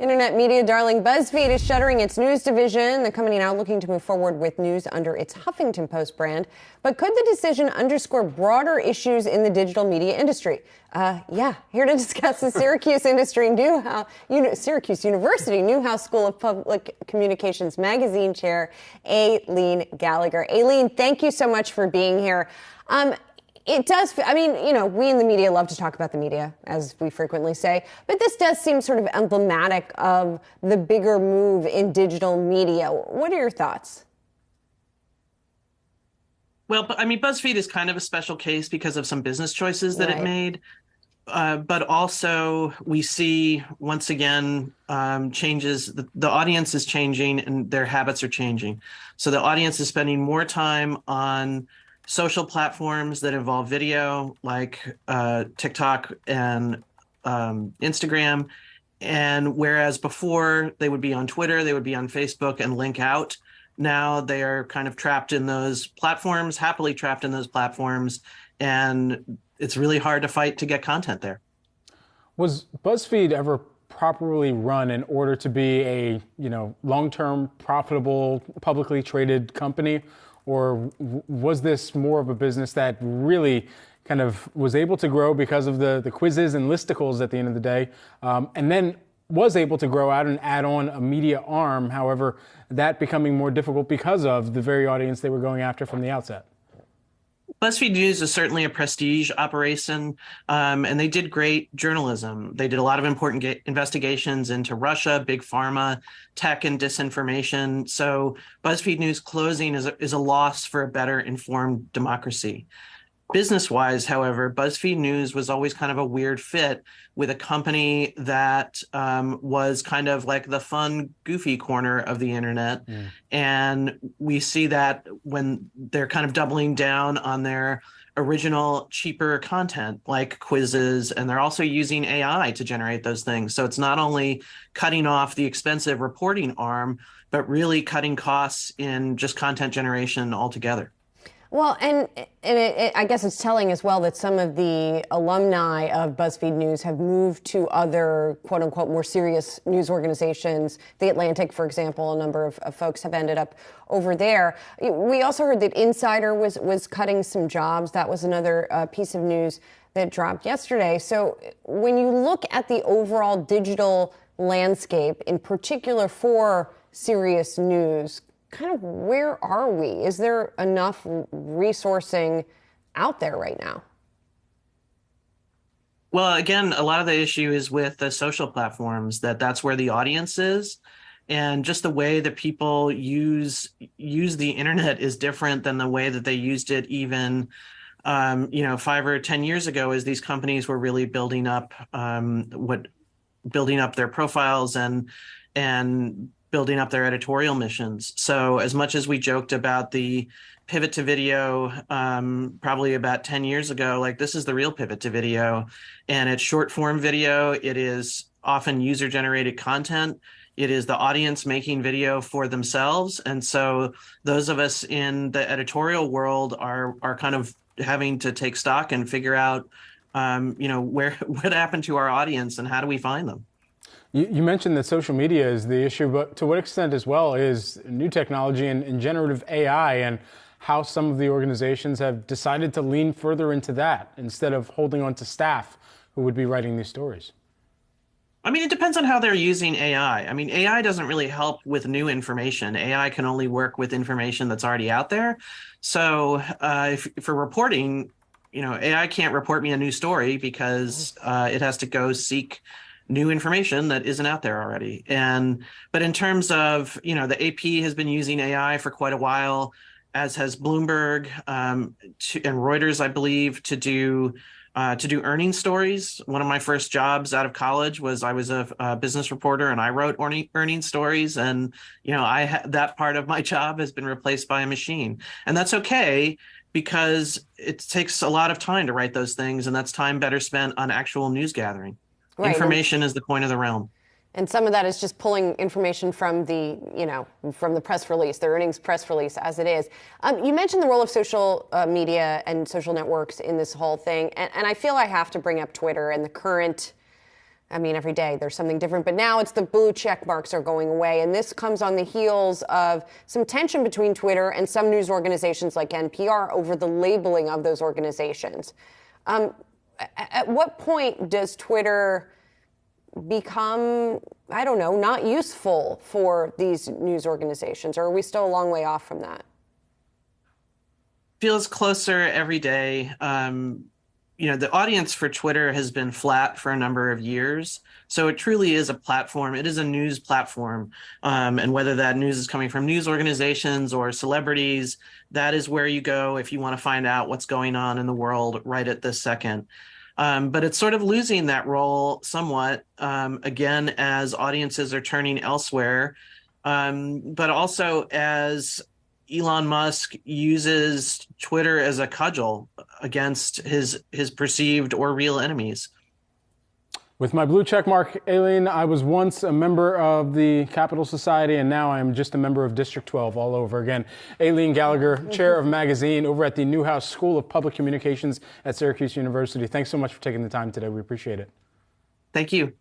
Internet media darling BuzzFeed is shuttering its news division. The company now looking to move forward with news under its Huffington Post brand. But could the decision underscore broader issues in the digital media industry? Here to discuss the Syracuse Syracuse University Newhouse School of Public Communications magazine chair, Aileen Gallagher. Aileen, thank you so much for being here. It does, we in the media love to talk about the media, as we frequently say, but this does seem sort of emblematic of the bigger move in digital media. What are your thoughts? Well, BuzzFeed is kind of a special case because of some business choices that it made. But also we see, once again, changes. The audience is changing and their habits are changing. So the audience is spending more time on social platforms that involve video, like TikTok and Instagram. And whereas before they would be on Twitter, they would be on Facebook and link out. Now they are kind of trapped in those platforms, happily trapped in those platforms. And it's really hard to fight to get content there. Was BuzzFeed ever properly run in order to be a, long-term, profitable, publicly traded company? Or was this more of a business that really kind of was able to grow because of the quizzes and listicles at the end of the day, and then was able to grow out and add on a media arm, however, that becoming more difficult because of the very audience they were going after from the outset? BuzzFeed News is certainly a prestige operation, and they did great journalism. They did a lot of important investigations into Russia, big pharma, tech, and disinformation. So BuzzFeed News closing is a loss for a better informed democracy. Business-wise, however, BuzzFeed News was always kind of a weird fit with a company that was kind of like the fun, goofy corner of the internet. And we see that when they're kind of doubling down on their original, cheaper content, like quizzes, and they're also using AI to generate those things. So it's not only cutting off the expensive reporting arm, but really cutting costs in just content generation altogether. Well, and I guess it's telling as well that some of the alumni of BuzzFeed News have moved to other, quote unquote, more serious news organizations. The Atlantic, for example, a number of folks have ended up over there. We also heard that Insider was cutting some jobs. That was another piece of news that dropped yesterday. So when you look at the overall digital landscape, in particular for serious news, kind of where are we? Is there enough resourcing out there right now? Well, again, a lot of the issue is with the social platforms, that's where the audience is. And just the way that people use the internet is different than the way that they used it even 5 or 10 years ago, as these companies were really building up their profiles and building up their editorial missions. So as much as we joked about the pivot to video probably about 10 years ago, like, this is the real pivot to video. And it's short form video. It is often user generated content. It is the audience making video for themselves. And so those of us in the editorial world are kind of having to take stock and figure out what happened to our audience and how do we find them. You mentioned that social media is the issue, but to what extent as well is new technology and generative AI, and how some of the organizations have decided to lean further into that instead of holding on to staff who would be writing these stories? It depends on how they're using AI. AI doesn't really help with new information. AI can only work with information that's already out there. So for reporting, AI can't report me a new story because it has to go seek new information that isn't out there already. But in terms of, the AP has been using AI for quite a while, as has Bloomberg and Reuters, I believe, to do earnings stories. One of my first jobs out of college was I was a business reporter, and I wrote earnings stories. And that part of my job has been replaced by a machine, and that's okay, because it takes a lot of time to write those things, and that's time better spent on actual news gathering. Right. Information is the point of the realm. And some of that is just pulling information from the press release, the earnings press release as it is. You mentioned the role of social media and social networks in this whole thing. And I feel I have to bring up Twitter and the current I mean, every day there's something different, but now it's the blue check marks are going away. And this comes on the heels of some tension between Twitter and some news organizations like NPR over the labeling of those organizations. At what point does Twitter become, I don't know, not useful for these news organizations? Or are we still a long way off from that? Feels closer every day. The audience for Twitter has been flat for a number of years. So it truly is a platform. It is a news platform. And whether that news is coming from news organizations or celebrities, that is where you go if you want to find out what's going on in the world right at this second. But it's sort of losing that role somewhat, again, as audiences are turning elsewhere, but also as Elon Musk uses Twitter as a cudgel against his perceived or real enemies. With my blue check mark, Aileen, I was once a member of the Capital Society, and now I'm just a member of District 12 all over again. Aileen Gallagher, chair of Magazine over at the Newhouse School of Public Communications at Syracuse University. Thanks so much for taking the time today. We appreciate it. Thank you.